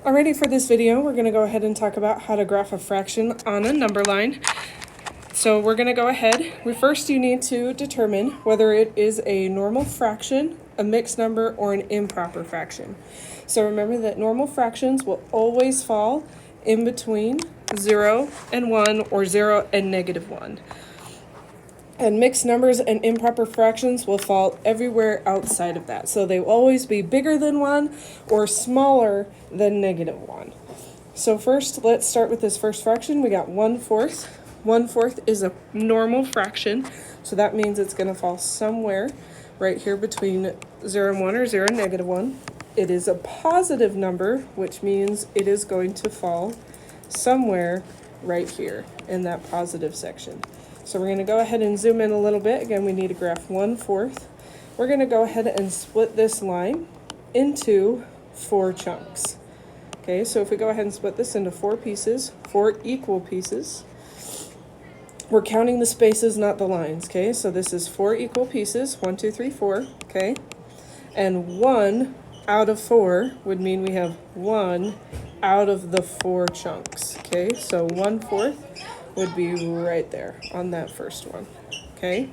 Alrighty, for this video, we're going to go ahead and talk about how to graph a fraction on a number line. So we're going to go ahead. First, you need to determine whether it is a normal fraction, a mixed number, or an improper fraction. So remember that normal fractions will always fall in between 0 and 1 or 0 and -1. And mixed numbers and improper fractions will fall everywhere outside of that. So they will always be bigger than 1 or smaller than -1. So first, let's start with this first fraction. We got 1/4. 1/4 is a normal fraction, so that means it's going to fall somewhere right here between 0 and 1 or 0 and -1. It is a positive number, which means it is going to fall somewhere right here in that positive section. So we're going to go ahead and zoom in a little bit. Again, we need to graph 1/4. We're going to go ahead and split this line into 4 chunks. Okay, so if we go ahead and split this into 4 pieces, 4 equal pieces, we're counting the spaces, not the lines. Okay, so this is 4 equal pieces, 1, 2, 3, 4. Okay, and 1 out of 4 would mean we have 1 out of the 4 chunks. Okay, so 1/4 would be right there on that first one. Okay,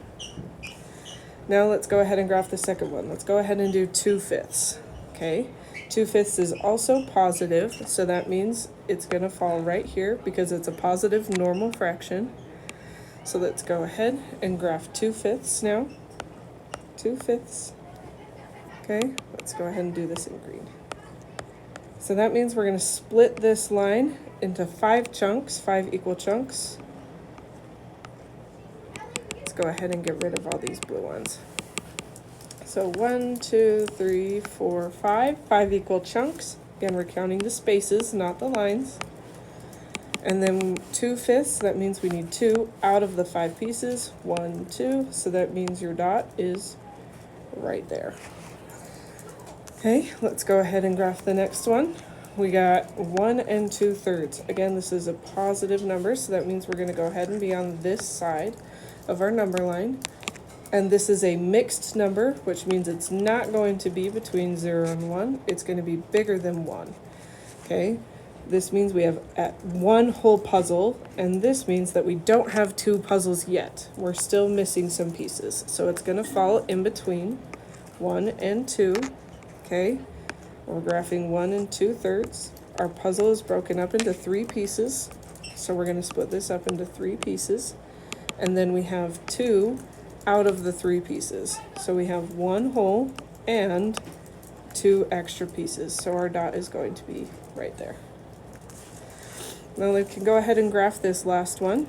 now let's go ahead and graph the second one. Let's go ahead and do 2/5. Okay, 2/5 is also positive, so that means it's going to fall right here because it's a positive normal fraction. So let's go ahead and graph 2/5 now. 2/5. Okay, let's go ahead and do this in green. So that means we're going to split this line into 5 chunks, 5 equal chunks. Let's go ahead and get rid of all these blue ones. So 1, 2, 3, 4, 5. 5 equal chunks. Again, we're counting the spaces, not the lines. And then 2/5, that means we need 2 out of the 5 pieces. 1, 2, so that means your dot is right there. Okay, let's go ahead and graph the next one. We got 1 2/3. Again, this is a positive number, so that means we're going to go ahead and be on this side of our number line. And this is a mixed number, which means it's not going to be between 0 and 1. It's going to be bigger than 1. Okay, this means we have one whole puzzle, and this means that we don't have 2 puzzles yet. We're still missing some pieces. So it's going to fall in between 1 and 2. Okay, we're graphing 1 2/3. Our puzzle is broken up into 3 pieces, so we're going to split this up into 3 pieces, and then we have 2 out of the 3 pieces. So we have 1 whole and 2 extra pieces, so our dot is going to be right there. Now we can go ahead and graph this last one.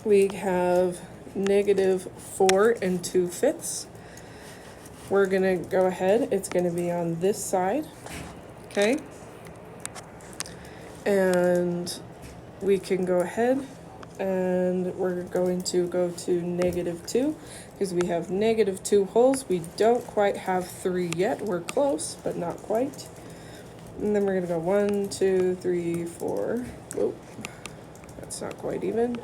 We have -4 2/5. We're going to go ahead, it's going to be on this side, okay? And we can go ahead and we're going to go to -2 because we have -2 wholes. We don't quite have 3 yet. We're close, but not quite. And then we're going to go 1, 2, 3, 4. Whoa, that's not quite even.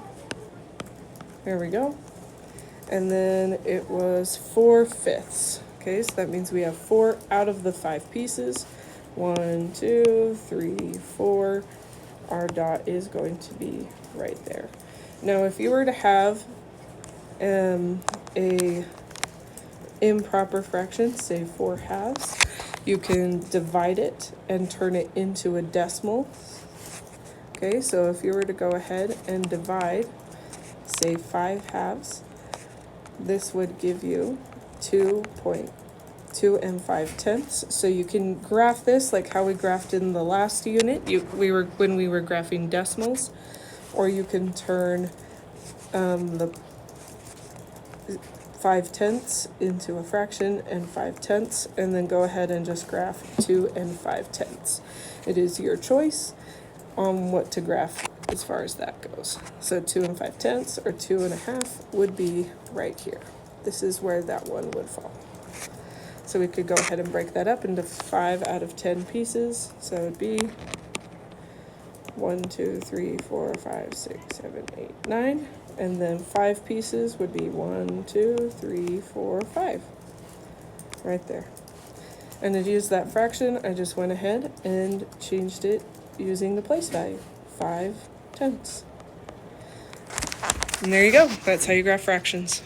There we go. And then it was 4/5. Okay, so that means we have 4 out of the 5 pieces. 1, 2, 3, 4. Our dot is going to be right there. Now, if you were to have a improper fraction, say 4/2, you can divide it and turn it into a decimal. Okay, so if you were to go ahead and divide, say 5/2, this would give you 2.2 5/10. So you can graph this like how we graphed in the last unit. When we were graphing decimals, or you can turn the 5/10 into a fraction and 5/10, and then go ahead and just graph 2 5/10. It is your choice on what to graph as far as that goes. So 2 5/10 or 2 1/2 would be right here. This is where that one would fall. So we could go ahead and break that up into 5 out of 10 pieces. So it would be 1, 2, 3, 4, 5, 6, 7, 8, 9. And then 5 pieces would be 1, 2, 3, 4, 5. Right there. And to use that fraction, I just went ahead and changed it using the place value, 5/10. And there you go. That's how you graph fractions.